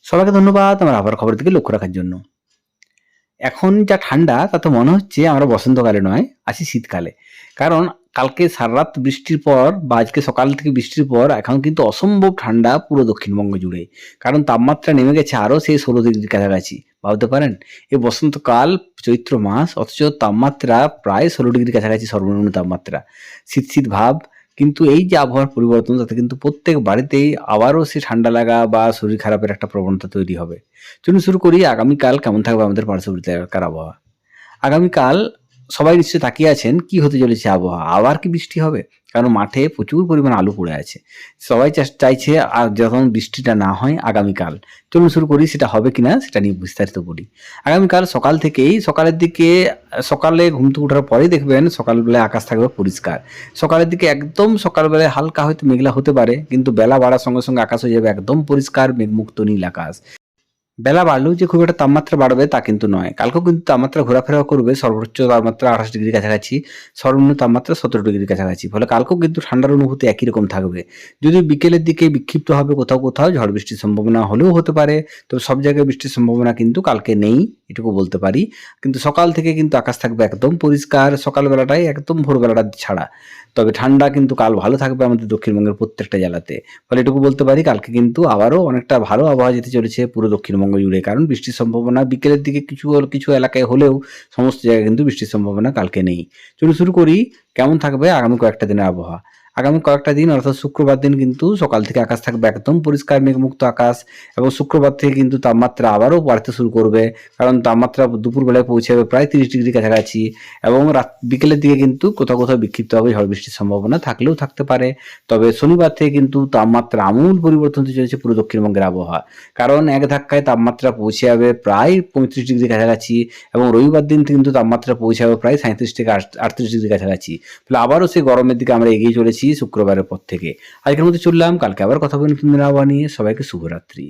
সবাইকে ধন্যবাদ আমার আবহাওয়ার খবরের দিকে লক্ষ্য রাখার জন্য। এখন যা ঠান্ডা তাতে মনে হচ্ছে আমরা বসন্তকালে নয়, আছি শীতকালে। কারণ কালকে সারারাত বৃষ্টির পর বা আজকে সকাল থেকে বৃষ্টির পর এখন কিন্তু অসম্ভব ঠান্ডা পুরো দক্ষিণবঙ্গ জুড়ে। কারণ তাপমাত্রা নেমে গেছে আরো সেই ১৬ ডিগ্রির কাছাকাছি। ভাবতে পারেন? এই বসন্তকাল, চৈত্র মাস অথচ তাপমাত্রা প্রায় ১৬ ডিগ্রির কাছাকাছি সর্বনিম্ন তাপমাত্রা। শীত, শীত ভাব। কিন্তু এই যে আবহাওয়ার পরিবর্তন তাতে কিন্তু প্রত্যেক বাড়িতেই আবারও সে ঠান্ডা লাগা বা শরীর খারাপের একটা প্রবণতা তৈরি হবে। চলুন শুরু করি আগামীকাল কেমন থাকবে আমাদের পার্শ্ববর্তী এলাকার আবহাওয়া। আগামীকাল সবাই নিশ্চয়ই তাকিয়ে আছেন কি হতে চলেছে আবহাওয়া। আবার কি বৃষ্টি হবে? কারণ মাঠে প্রচুর পরিমাণে আলু পড়ে আছে। সবাই চাইছে আর যখন বৃষ্টিটা না হয় আগামীকাল। চলুন শুরু করি সেটা হবে কিনা সেটা নিয়ে বিস্তারিত বলি। আগামীকাল সকাল থেকেই সকালের দিকে সকালে ঘুম থেকে ওঠার পরেই দেখবেন সকালবেলায় আকাশ থাকবে পরিষ্কার। সকালের দিকে একদম সকালবেলায় হালকা হয়তো মেঘলা হতে পারে কিন্তু বেলা বাড়ার সঙ্গে, সঙ্গে আকাশ হয়ে যাবে একদম পরিষ্কার মেঘমুক্ত নীল আকাশ। বেলা বাড়লেও যে খুব একটা তাপমাত্রা বাড়বে তা কিন্তু নয়। কালকেও কিন্তু তাপমাত্রা ঘোরাফেরা করবে। সর্বোচ্চ তাপমাত্রা ২৮ ডিগ্রির কাছাকাছি, সর্বনিম্ন তাপমাত্রা ১৭ ডিগ্রির কাছাকাছি। ফলে কালকেও কিন্তু ঠান্ডার অনুভূতি একই রকম থাকবে। যদিও বিকেলের দিকে বিক্ষিপ্ত হবে কোথাও, কোথাও ঝড় বৃষ্টির সম্ভাবনা হলেও হতে পারে। তবে সব জায়গায় বৃষ্টির সম্ভাবনা কিন্তু কালকে নেই, এটুকু বলতে পারি। কিন্তু সকাল থেকে কিন্তু আকাশ থাকবে একদম পরিষ্কার, সকালবেলাটাই একদম ভোরবেলাটা ছাড়া। তবে ঠান্ডা কিন্তু কাল ভালো থাকবে আমাদের দক্ষিণবঙ্গের প্রত্যেকটা জেলাতে। ফলে এটুকু বলতে পারি কালকে কিন্তু আবারও অনেকটা ভালো আবহাওয়া যেতে চলেছে পুরো দক্ষিণবঙ্গ জুড়ে। কারণ বৃষ্টির সম্ভাবনা বিকেলের দিকে কিছু এলাকায় হলেও সমস্ত জায়গায় কিন্তু বৃষ্টির সম্ভাবনা কালকে নেই। চলুন শুরু করি কেমন থাকবে আগামী কয়েকটা দিনের আবহাওয়া। আগামী কয়েকটা দিন অর্থাৎ শুক্রবার দিন কিন্তু সকাল থেকে আকাশ থাকবে একদম পরিষ্কার মেঘমুক্ত আকাশ এবং শুক্রবার থেকে কিন্তু তাপমাত্রা আবারও বাড়তে শুরু করবে। কারণ তাপমাত্রা দুপুরবেলায় পৌঁছাবে প্রায় ৩০ ডিগ্রির কাছাকাছি এবং বিকেলের দিকে কিন্তু কোথাও, কোথাও বিক্ষিপ্তভাবে ঝড় বৃষ্টির সম্ভাবনা থাকলেও থাকতে পারে। তবে শনিবার থেকে কিন্তু তাপমাত্রা আমূল পরিবর্তন হতে চলেছে পুরো দক্ষিণবঙ্গের আবহাওয়া। কারণ এক ধাক্কায় তাপমাত্রা পৌঁছে যাবে প্রায় ৩৫ ডিগ্রির কাছাকাছি এবং রবিবার দিন কিন্তু তাপমাত্রা পৌঁছে যাবে প্রায় ৩৭ থেকে ৩৮ ডিগ্রির কাছাকাছি। ফলে আবারও সেই গরমের দিকে আমরা এগিয়ে চলেছি শুক্রবারের পর থেকে। আজকের মতো চললাম, কালকে আবার কথা বলবো নতুন দিনের আবহাওয়া নিয়ে। সবাইকে শুভরাত্রি।